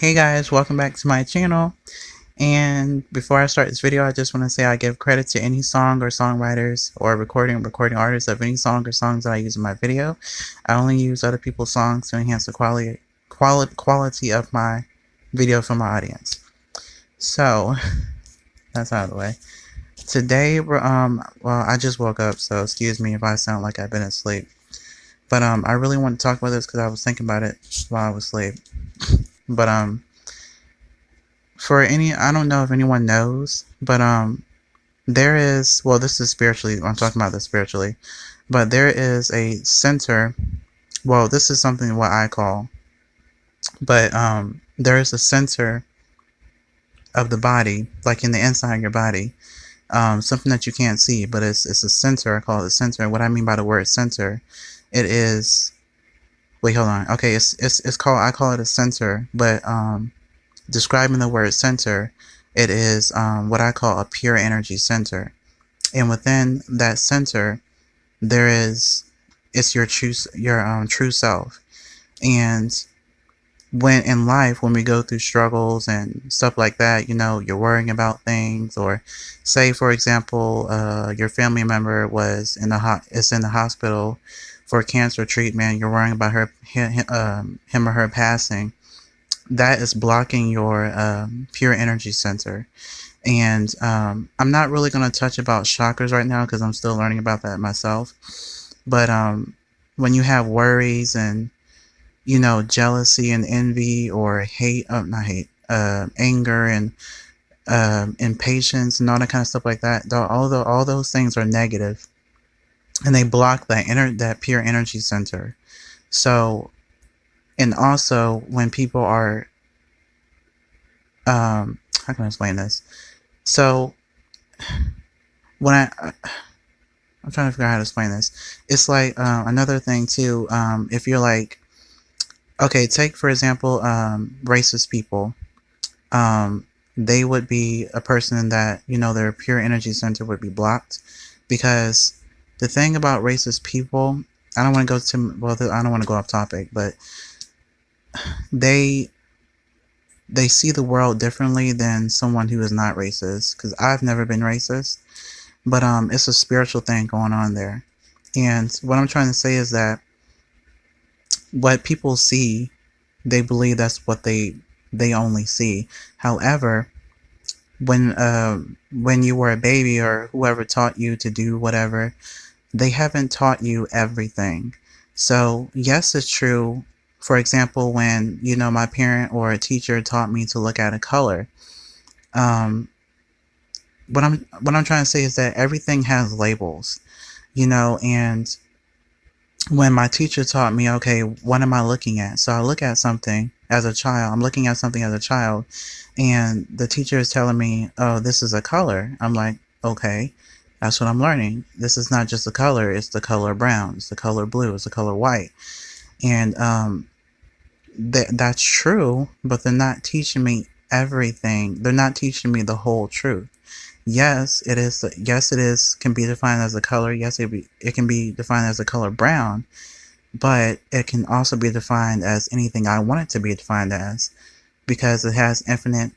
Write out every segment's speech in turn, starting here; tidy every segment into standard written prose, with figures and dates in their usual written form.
Hey guys, welcome back to my channel. And before I start this video, I just want to say I give credit to any song or songwriters or recording artists of any song or songs that I use in my video. I only use other people's songs to enhance the quality of my video for my audience. So that's out of the way. Today well, I just woke up, so excuse me if I sound like I've been asleep. But I really want to talk about this because I was thinking about it while I was asleep. But I don't know if anyone knows, but there is, well, this is spiritually, I'm talking about this spiritually, but there is a center, well, this is something what I call, but there is a center of the body, like in the inside of your body, something that you can't see, but it's a center. I call it a center. What I mean by the word center, it is, wait, hold on, okay, it's called, I call it a center, but describing the word center, it is what I call a pure energy center. And within that center, it's your true self. And when in life, when we go through struggles and stuff like that, you're worrying about things, or say, for example, your family member is in the hospital for cancer treatment. You're worrying about him or her passing. That is blocking your pure energy center. And I'm not really going to touch about chakras right now because I'm still learning about that myself. But when you have worries and, jealousy and envy or hate, not hate, anger and impatience and all that kind of stuff like that, all those things are negative, and they block that pure energy center. So, and also when people are, how can I explain this? So when I'm trying to figure out how to explain this. It's like another thing too. If you're like, okay, take for example, racist people. They would be a person that their pure energy center would be blocked, because the thing about racist people, I don't want to go to I don't want to go off topic, but they see the world differently than someone who is not racist. Because I've never been racist, but it's a spiritual thing going on there. And what I'm trying to say is that what people see, they believe that's what they only see. However, when you were a baby, or whoever taught you to do whatever, they haven't taught you everything. So yes, it's true. For example, when my parent or a teacher taught me to look at a color, what I'm trying to say is that everything has labels, and when my teacher taught me, okay, what am I looking at? So I look at something as a child. I'm looking at something as a child, and the teacher is telling me, oh, this is a color. I'm like, okay, that's what I'm learning. This is not just a color. It's the color brown. It's the color blue. It's the color white. And that's true, but they're not teaching me everything. They're not teaching me the whole truth. Yes, it is. Yes, it is. Can be defined as a color. Yes, it can be defined as a color brown, but it can also be defined as anything I want it to be defined as, because it has infinite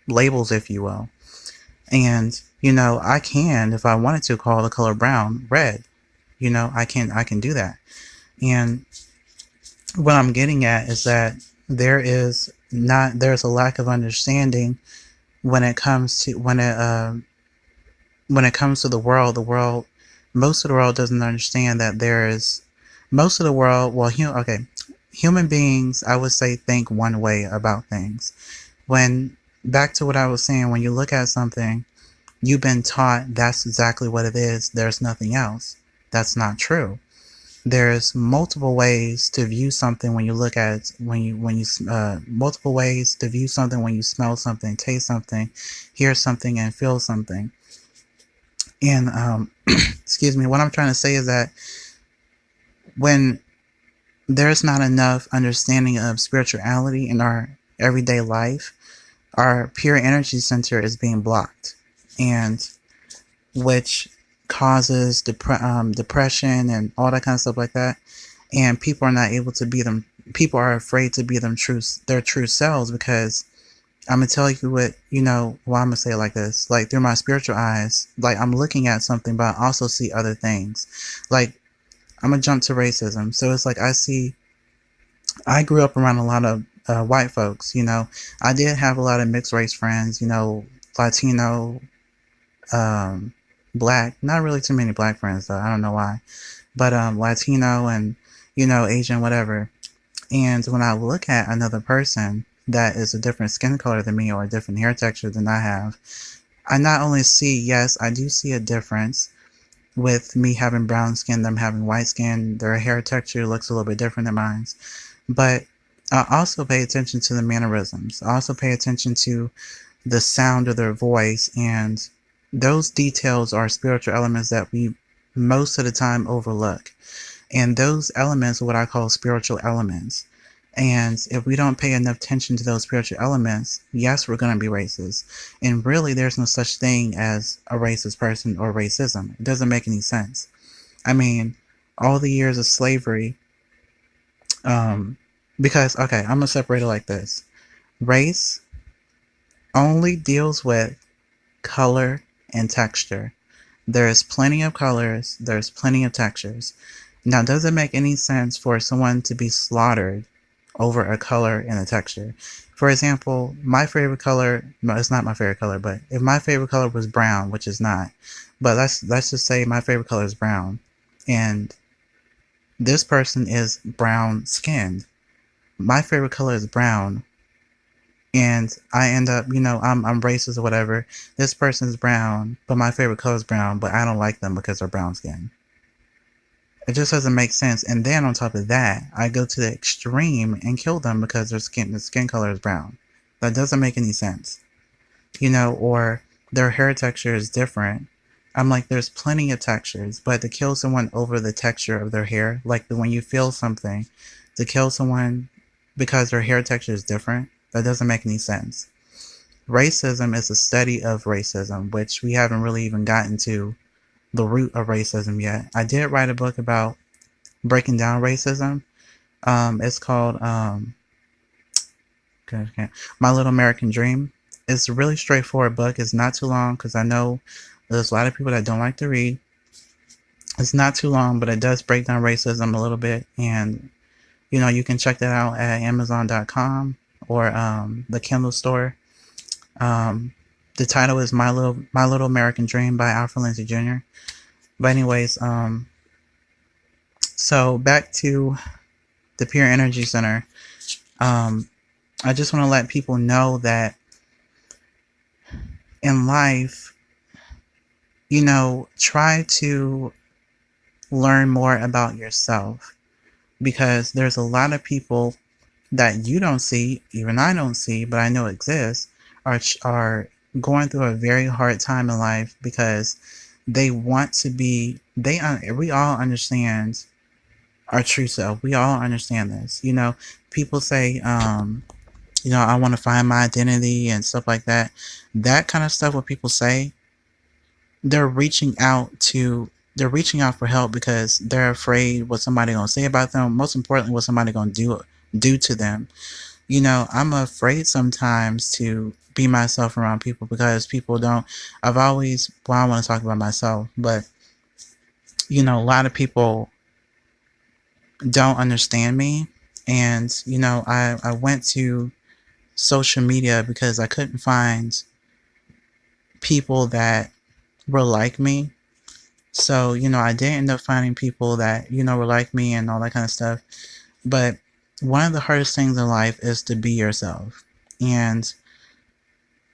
labels, if you will. And I can, if I wanted to, call the color brown red. I can do that. And what I'm getting at is that there's a lack of understanding when it comes to the world. Most of the world doesn't understand that most of the world, well, human beings, I would say, think one way about things. Back to what I was saying, when you look at something, you've been taught that's exactly what it is. There's nothing else. That's not true. There's multiple ways to view something when you look at it, multiple ways to view something when you smell something, taste something, hear something, and feel something. And excuse me, what I'm trying to say is that when there's not enough understanding of spirituality in our everyday life, our pure energy center is being blocked, and which causes depression and all that kind of stuff like that. And people are not able to be people are afraid to be their true selves, because I'm gonna tell you what, well, I'm gonna say it like this. Like, through my spiritual eyes, like, I'm looking at something, but I also see other things. Like, I'm gonna jump to racism. So it's like, I grew up around a lot of white folks. I did have a lot of mixed race friends. Latino, um, black. Not really too many black friends though. I don't know why, but Latino and Asian, whatever. And when I look at another person that is a different skin color than me or a different hair texture than I have, I not only see, yes, I do see a difference with me having brown skin, them having white skin. Their hair texture looks a little bit different than mine. But I also pay attention to the mannerisms. I also pay attention to the sound of their voice, and those details are spiritual elements that we most of the time overlook. And those elements are what I call spiritual elements. And if we don't pay enough attention to those spiritual elements, yes, we're going to be racist. And really, there's no such thing as a racist person or racism. It doesn't make any sense. I mean, all the years of slavery, because, okay, I'm going to separate it like this. Race only deals with color and texture. There's plenty of colors, there's plenty of textures. Now, does it make any sense for someone to be slaughtered over a color and a texture? For example, my favorite color, no, it's not my favorite color, but if my favorite color was brown, which is not, but let's just say my favorite color is brown, and this person is brown skinned. My favorite color is brown, and I end up, I'm racist or whatever. This person's brown, but my favorite color is brown, but I don't like them because they're brown skin. It just doesn't make sense. And then on top of that, I go to the extreme and kill them because the skin color is brown. That doesn't make any sense. Or their hair texture is different. I'm like, there's plenty of textures, but to kill someone over the texture of their hair, like when you feel something, to kill someone because their hair texture is different, that doesn't make any sense. Racism is a study of racism, which we haven't really even gotten to the root of racism yet. I did write a book about breaking down racism. It's called My Little American Dream. It's a really straightforward book. It's not too long, because I know there's a lot of people that don't like to read. It's not too long, but it does break down racism a little bit. And you can check that out at Amazon.com or the Kindle store. The title is My Little American Dream by Alfred Lindsay Jr. But anyways, so back to the Pure Energy Center. I just want to let people know that in life, try to learn more about yourself, because there's a lot of people that you don't see, even I don't see, but I know exist, are going through a very hard time in life because they want to be, we all understand our true self. We all understand this. People say, I want to find my identity and stuff like that. That kind of stuff, what people say, they're reaching out for help because they're afraid what somebody gonna say about them. Most importantly, what somebody gonna do to them. I'm afraid sometimes to be myself around people because people don't. I want to talk about myself, but a lot of people don't understand me, and I went to social media because I couldn't find people that were like me. So, I did end up finding people that, were like me and all that kind of stuff. But one of the hardest things in life is to be yourself. And,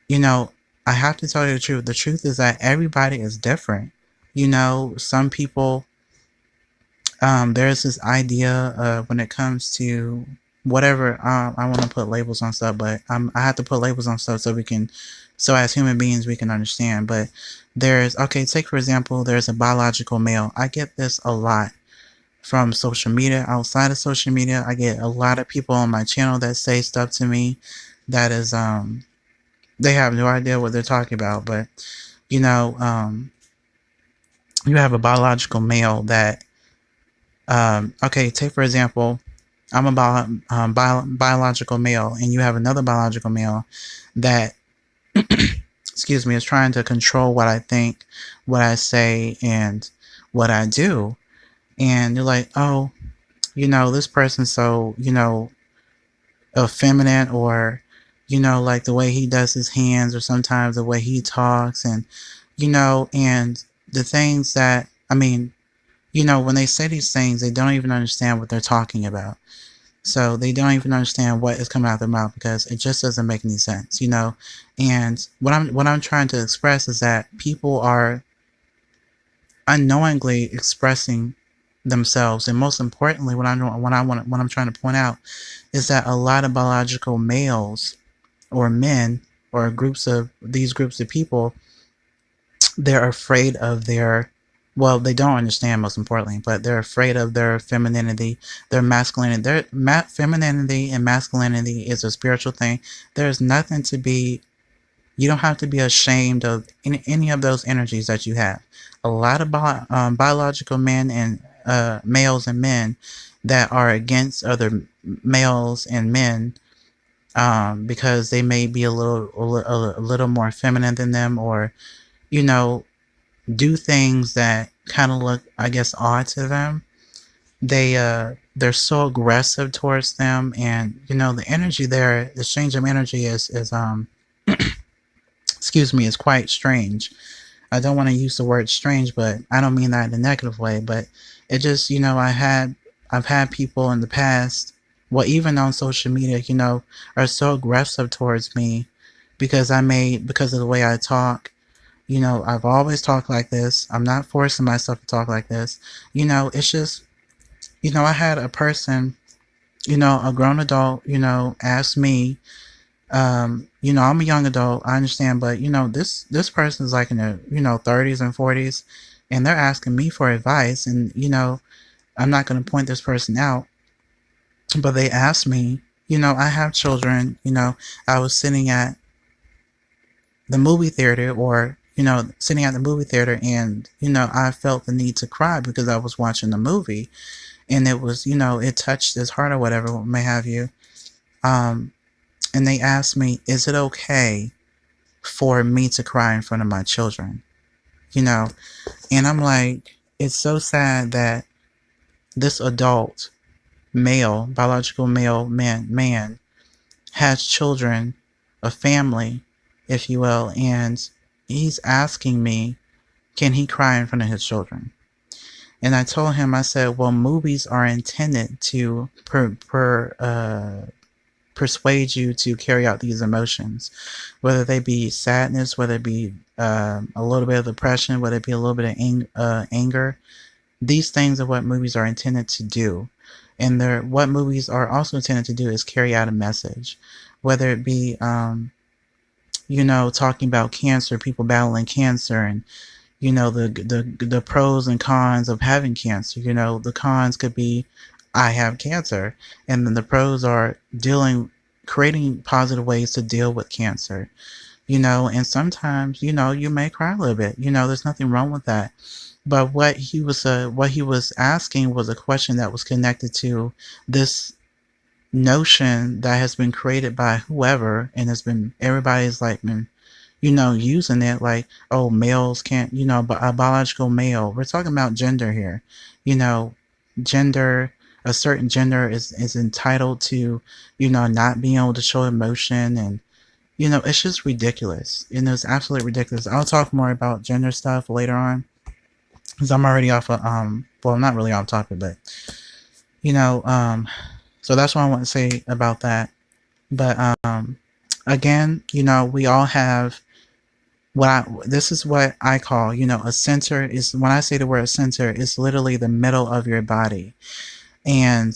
I have to tell you the truth. The truth is that everybody is different. Some people, there's this idea when it comes to whatever, I want to put labels on stuff, but I have to put labels on stuff so as human beings, we can understand. But take for example, there's a biological male. I get this a lot from social media. Outside of social media, I get a lot of people on my channel that say stuff to me that is, they have no idea what they're talking about. But, you have a biological male that, take for example, I'm a biological male, and you have another biological male that, excuse me, is trying to control what I think, what I say, and what I do. And you're like, oh, this person's so, effeminate, or, like the way he does his hands, or sometimes the way he talks, and, and the things that, I mean, when they say these things, they don't even understand what they're talking about. So they don't even understand what is coming out of their mouth, because it just doesn't make any sense, And what I'm trying to express is that people are unknowingly expressing themselves, and most importantly, what I'm trying to point out is that a lot of biological males or men or these groups of people, they're afraid of their, well, they don't understand, most importantly, but they're afraid of their femininity, their masculinity. Femininity and masculinity is a spiritual thing. There's nothing to be, you don't have to be ashamed of any of those energies that you have. A lot of biological men and males and men that are against other males and men, because they may be a little more feminine than them, or, do things that kind of look, I guess, odd to them. They're so aggressive towards them, and the energy there, the exchange of energy is excuse me, is quite strange. I don't want to use the word strange, but I don't mean that in a negative way. But it just, I've had people in the past, well, even on social media, are so aggressive towards me because because of the way I talk. I've always talked like this. I'm not forcing myself to talk like this. It's just, I had a person, a grown adult, ask me, I'm a young adult, I understand, but this person's like in their, 30s and 40s, and they're asking me for advice, and I'm not going to point this person out, but they asked me, I have children, I was sitting at the movie theater, or sitting at the movie theater, and I felt the need to cry because I was watching the movie, and it was, it touched his heart or whatever may have you. And they asked me, is it okay for me to cry in front of my children? And I'm like, it's so sad that this adult male, biological male man has children, a family, if you will, and he's asking me, can he cry in front of his children? And I told him, I said, well, movies are intended to persuade you to carry out these emotions, whether they be sadness, whether it be a little bit of depression, whether it be a little bit of anger. These things are what movies are intended to do. And what movies are also intended to do is carry out a message, whether it be, talking about cancer, people battling cancer, and the pros and cons of having cancer. The cons could be, I have cancer, and then the pros are creating positive ways to deal with cancer. And sometimes, you may cry a little bit. There's nothing wrong with that. But what he was asking was a question that was connected to this notion that has been created by whoever, and everybody's like been, using it, like, oh, males can't, but a biological male. We're talking about gender here. Gender, a certain gender is entitled to, not being able to show emotion, and it's just ridiculous. It's absolutely ridiculous. I'll talk more about gender stuff later on, because I'm already off of, well, not really off topic, but, so that's what I want to say about that. But, again, we all have this is what I call, a center. Is when I say the word center, it's literally the middle of your body, and,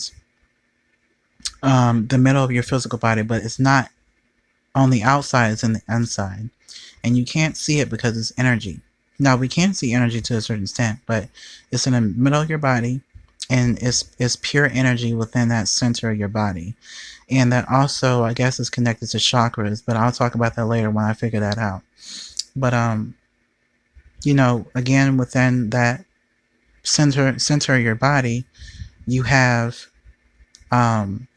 the middle of your physical body, but it's not on the outside, it's in the inside. And you can't see it because it's energy. Now, we can see energy to a certain extent, but it's in the middle of your body, and it's pure energy within that center of your body. And that also, I guess, is connected to chakras, but I'll talk about that later when I figure that out. But, again, within that center of your body, you have, um,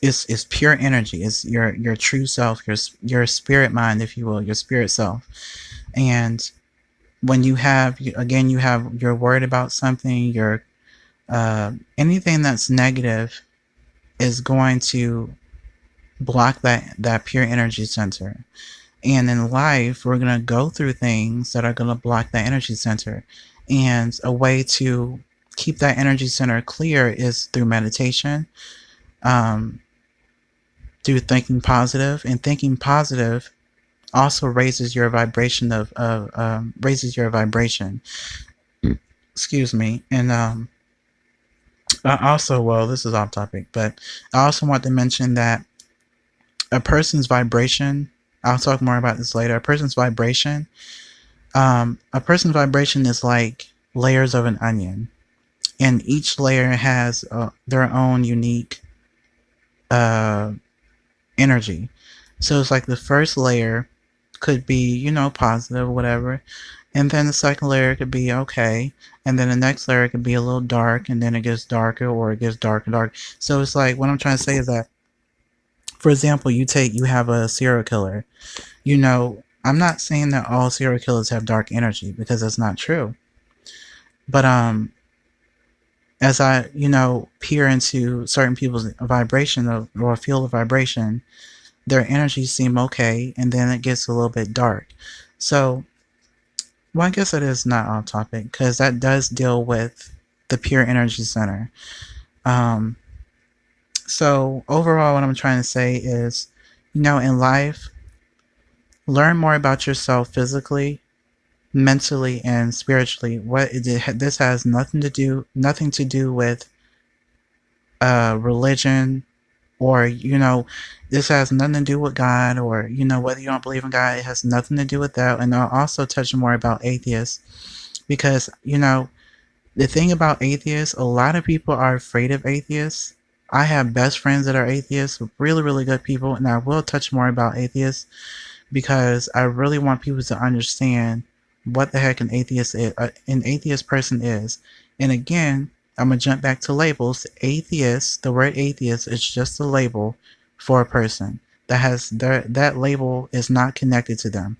it's pure energy. It's your true self, your spirit mind, if you will, your spirit self. And when you have, again, you're worried about something, anything that's negative is going to block that pure energy center. And in life, we're going to go through things that are going to block that energy center. And a way to keep that energy center clear is through meditation, um, through thinking positive. And thinking positive also raises your vibration raises your vibration. Excuse me. And also, well, this is off topic, but I also want to mention that a person's vibration, I'll talk more about this later. A person's vibration is like layers of an onion, and each layer has their own unique uh, energy. So it's like the first layer could be, positive, whatever, and then the second layer could be okay, and then the next layer could be a little dark, and then it gets darker, or it gets darker and dark. So it's like, what I'm trying to say is that, for example, you have a serial killer. I'm not saying that all serial killers have dark energy, because that's not true. But as I, peer into certain people's vibration or field of vibration, their energies seem okay, and then it gets a little bit dark. So, well, I guess it is not off topic, because that does deal with the pure energy center. So overall, what I'm trying to say is, in life, learn more about yourself physically, mentally, and spiritually. This has nothing to do with religion, or this has nothing to do with God, or whether you don't believe in God. It has nothing to do with that. And I'll also touch more about atheists, because the thing about atheists, a lot of people are afraid of atheists. I have best friends that are atheists, really, really good people, and I will touch more about atheists, because I really want people to understand what the heck an atheist person is. And again, I'm gonna jump back to labels. The word atheist is just a label for a person that label is not connected to them.